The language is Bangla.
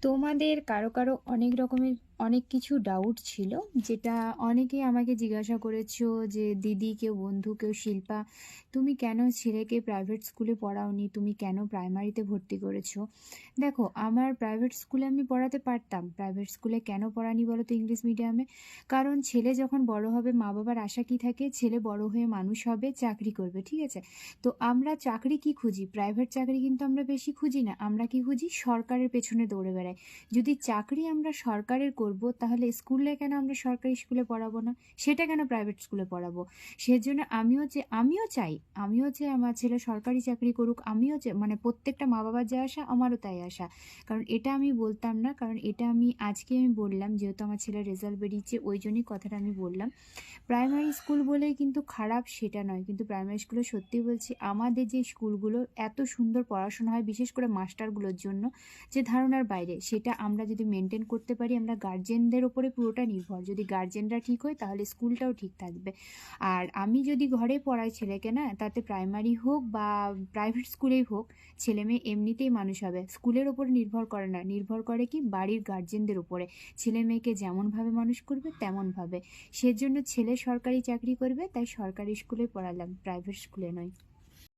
তোমাদের কারো কারো অনেক রকমের অনেক কিছু ডাউট ছিল, যেটা অনেকেই আমাকে জিজ্ঞাসা করেছো যে দিদি, কেউ বন্ধু, কেউ শিল্পা, তুমি কেন ছেলেকে প্রাইভেট স্কুলে পড়াওনি, তুমি কেন প্রাইমারিতে ভর্তি করেছো। দেখো, আমার প্রাইভেট স্কুলে আমি পড়াতে পারতাম। প্রাইভেট স্কুলে কেন পড়ানি বলো তো, ইংলিশ মিডিয়ামে? কারণ ছেলে যখন বড় হবে, মা বাবার আশা কি থাকে, ছেলে বড় হয়ে মানুষ হবে, চাকরি করবে, ঠিক আছে? তো আমরা চাকরি কি খুঁজি? প্রাইভেট চাকরি কিন্তু আমরা বেশি খুঁজি না, আমরা কি খুঁজি? সরকারের পেছনে দৌড়ে বেড়াই। যদি চাকরি আমরা সরকারের করব, তাহলে স্কুলে কেন আমরা সরকারি স্কুলে পড়াবো না? সেটা কেন প্রাইভেট স্কুলে পড়াবো? সেজন্য আমিও চাই আমার ছেলে সরকারি চাকরি করুক। আমিও চাই, মানে প্রত্যেকটা মা বাবার যা আশা, আমারও তাই আশা। কারণ এটা আমি বলতাম না, কারণ এটা আজকে আমি বললাম, যেহেতু আমার ছেলের রেজাল্ট বেরিয়েছে, ওই জন্যই কথাটা আমি বললাম। প্রাইমারি স্কুল বলেই কিন্তু খারাপ সেটা নয়, কিন্তু প্রাইমারি স্কুলে সত্যি বলছি, আমাদের যে স্কুলগুলো এত সুন্দর পড়াশোনা হয়, বিশেষ করে মাস্টারগুলোর জন্য, যে ধারণার বাইরে। সেটা আমরা যদি মেনটেন করতে পারি, আমরা গার্জেনদের ওপরে পুরোটা নির্ভর। যদি গার্জেনরা ঠিক হয়, তাহলে স্কুলটাও ঠিক থাকবে। আর আমি যদি ঘরে পড়াই ছেলেকে, না তাতে প্রাইমারি হোক বা প্রাইভেট স্কুলেই হোক, ছেলে মেয়ে এমনিতেই মানুষ হবে। স্কুলের ওপর নির্ভর করে না, নির্ভর করে কি বাড়ির গার্জেনদের উপরে। ছেলে মেয়েকে যেমনভাবে মানুষ করবে তেমনভাবে। সেজন্য ছেলে সরকারি চাকরি করবে, তাই সরকারি স্কুলে পড়ালাম, প্রাইভেট স্কুলে নয়।